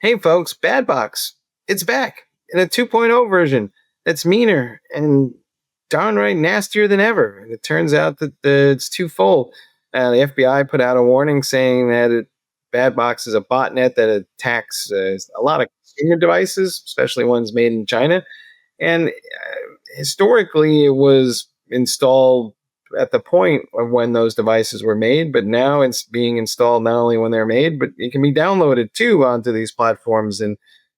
Hey folks, BADBOX. It's back in a 2.0 version that's meaner and downright nastier than ever. And it turns out that it's twofold. The FBI put out a warning saying that BADBOX is a botnet that attacks a lot of consumer devices, especially ones made in China. And historically, it was installed at the point of when those devices were made, but now it's being installed not only when they're made, but it can be downloaded too onto these platforms. And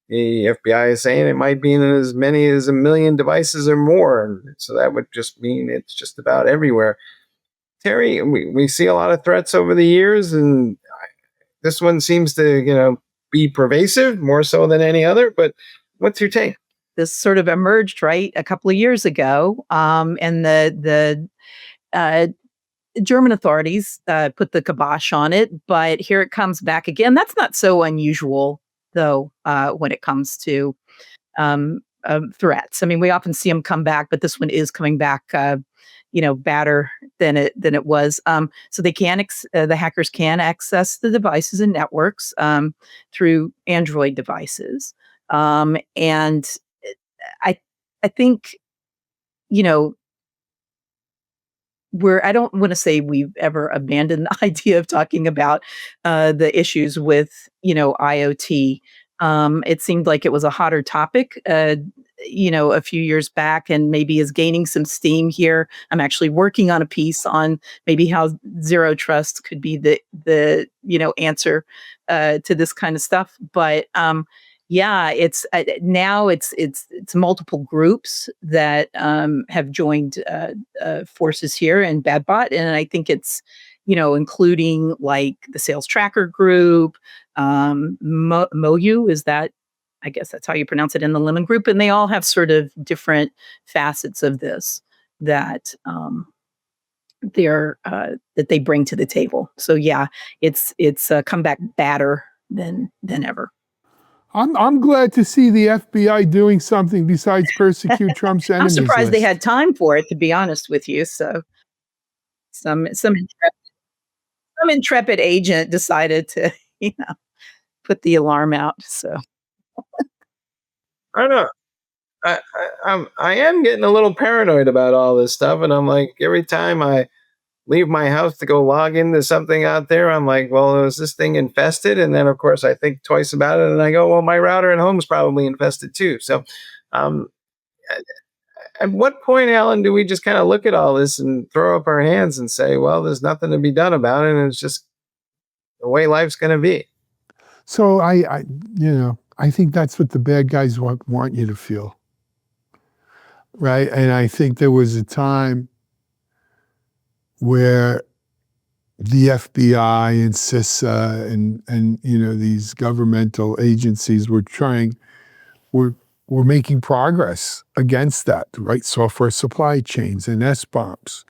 the FBI is saying it might be in as many as 1 million devices or more. And so that would just mean it's just about everywhere. Terry, we see a lot of threats over the years, and this one seems to, be pervasive more so than any other. But what's your take? This sort of emerged right a couple of years ago, and the German authorities put the kibosh on it, but here it comes back again. That's not so unusual, though, when it comes to threats. I mean, we often see them come back, but this one is coming back, badder than it was. So the hackers can access the devices and networks through Android devices, and I think, you know, I don't want to say we've ever abandoned the idea of talking about the issues with, IoT. It seemed like it was a hotter topic, a few years back, and maybe is gaining some steam here. I'm actually working on a piece on maybe how zero trust could be the answer to this kind of stuff. But yeah, it's now it's multiple groups that have joined forces here in BadBot, and I think it's including like the Sales Tracker Group, MoU, is that, I guess that's how you pronounce it, in the Lemon Group, and they all have sort of different facets of this that that they bring to the table. So yeah, it's come back badder than ever. I'm glad to see the FBI doing something besides persecute Trump's enemies. I'm surprised they had time for it, to be honest with you. So some intrepid agent decided to, put the alarm out. So I don't know. I am getting a little paranoid about all this stuff, and I'm like, every time I leave my house to go log into something out there, I'm like, well, is this thing infested? And then, of course, I think twice about it, and I go, well, my router at home is probably infested too. So, um, at what point, Alan, do we just kind of look at all this and throw up our hands and say, well, there's nothing to be done about it, and it's just the way life's going to be? So I think that's what the bad guys want you to feel, right? And I think there was a time where the FBI and CISA and these governmental agencies were making progress against that, right? Software supply chains and SBOMs,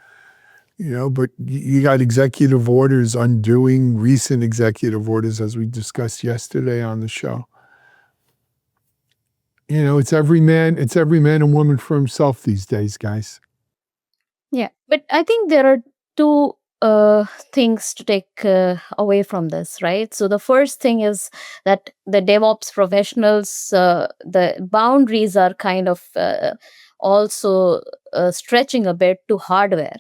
but you got executive orders undoing recent executive orders, as we discussed yesterday on the show. It's every man and woman for himself these days, guys. Yeah, but I think there are two things to take away from this, right? So the first thing is that the DevOps professionals, the boundaries are kind of also stretching a bit to hardware.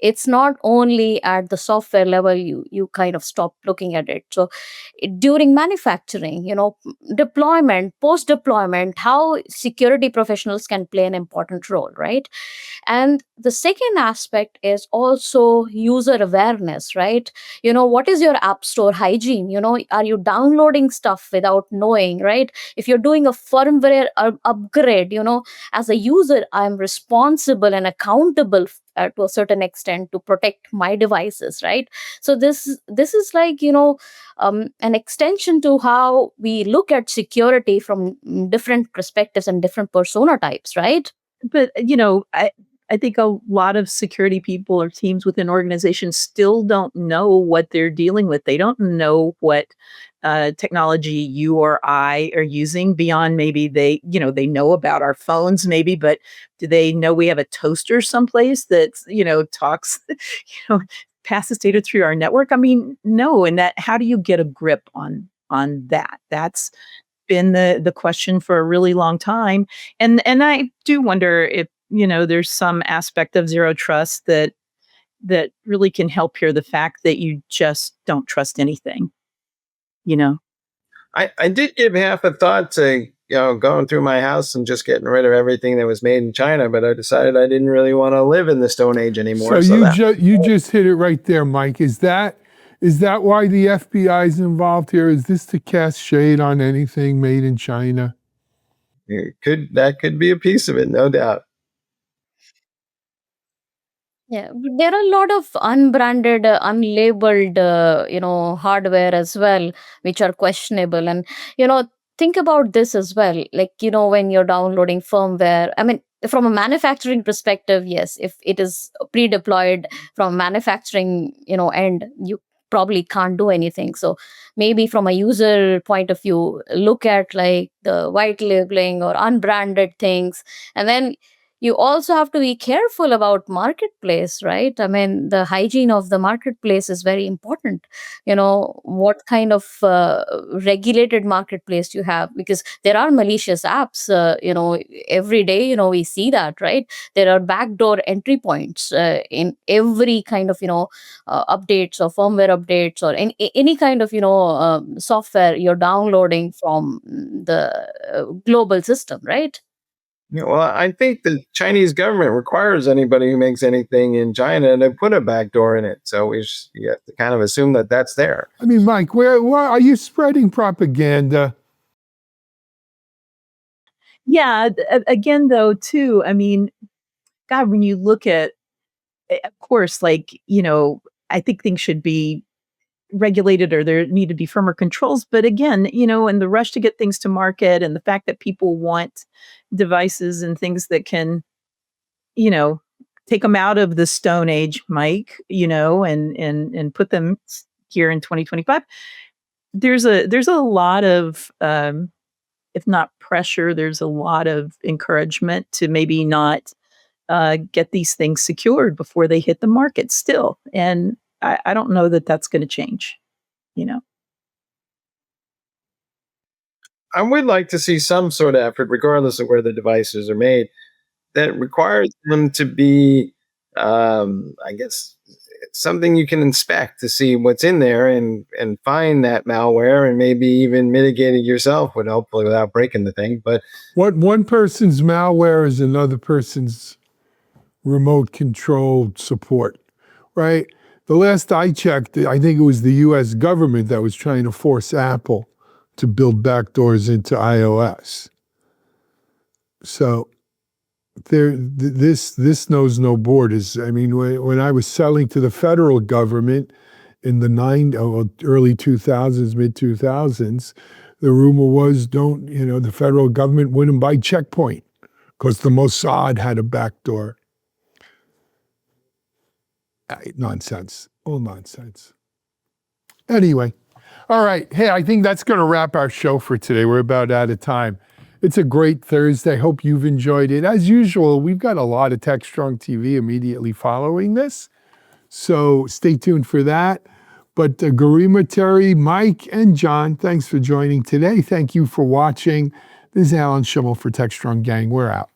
It's not only at the software level you kind of stop looking at it. So during manufacturing, deployment, post deployment, how security professionals can play an important role, right? And the second aspect is also user awareness, right? What is your app store hygiene? Are you downloading stuff without knowing, right? If you're doing a firmware upgrade, as a user, I'm responsible and accountable to a certain extent to protect my devices, right? So this is like an extension to how we look at security from different perspectives and different persona types, right? But I think a lot of security people or teams within organizations still don't know what they're dealing with. They don't know what technology you or I are using beyond maybe they know about our phones maybe, but do they know we have a toaster someplace that, talks, passes data through our network? I mean, no. And how do you get a grip on on that? That's been the question for a really long time. And I do wonder if, there's some aspect of zero trust that really can help here, the fact that you just don't trust anything, you know? I did give half a thought to going through my house and just getting rid of everything that was made in China, but I decided I didn't really want to live in the Stone Age anymore. So you just hit it right there, Mike. Is that why the FBI is involved here? Is this to cast shade on anything made in China? That could be a piece of it, no doubt. Yeah, there are a lot of unbranded, unlabeled, hardware as well, which are questionable. And, think about this as well. Like, when you're downloading firmware, I mean, from a manufacturing perspective, yes, if it is pre-deployed from manufacturing, end, you probably can't do anything. So maybe from a user point of view, look at like the white labeling or unbranded things. And then you also have to be careful about marketplace, right? I mean, the hygiene of the marketplace is very important. What kind of regulated marketplace you have, because there are malicious apps, every day, we see that, right? There are backdoor entry points in every kind of updates or firmware updates or any kind of software you're downloading from the global system, right? Yeah, well, I think the Chinese government requires anybody who makes anything in China to put a backdoor in it. So you have to kind of assume that that's there. I mean, Mike, where are you spreading propaganda? Yeah. Again, though, too, I mean, God, when you look at, of course, like, I think things should be regulated, or there need to be firmer controls. But again, in the rush to get things to market, and the fact that people want devices and things that can, take them out of the Stone Age, Mike, and put them here in 2025. There's a lot of, if not pressure, there's a lot of encouragement to maybe not get these things secured before they hit the market still. And I don't know that that's going to change, I would like to see some sort of effort, regardless of where the devices are made, that requires them to be, I guess, something you can inspect to see what's in there and find that malware and maybe even mitigate it yourself, hopefully without breaking the thing. But what one person's malware is another person's remote controlled support, right? The last I checked, I think it was the U.S. government that was trying to force Apple to build backdoors into iOS. So this knows no borders. I mean, when I was selling to the federal government in the early 2000s, mid 2000s, the rumor was the federal government wouldn't buy Check Point because the Mossad had a backdoor. Nonsense. All nonsense. Anyway. All right. Hey, I think that's going to wrap our show for today. We're about out of time. It's a great Thursday. Hope you've enjoyed it. As usual, we've got a lot of Techstrong TV immediately following this. So stay tuned for that. But Garima, Terri, Mike, and John, thanks for joining today. Thank you for watching. This is Alan Schimmel for Techstrong Gang. We're out.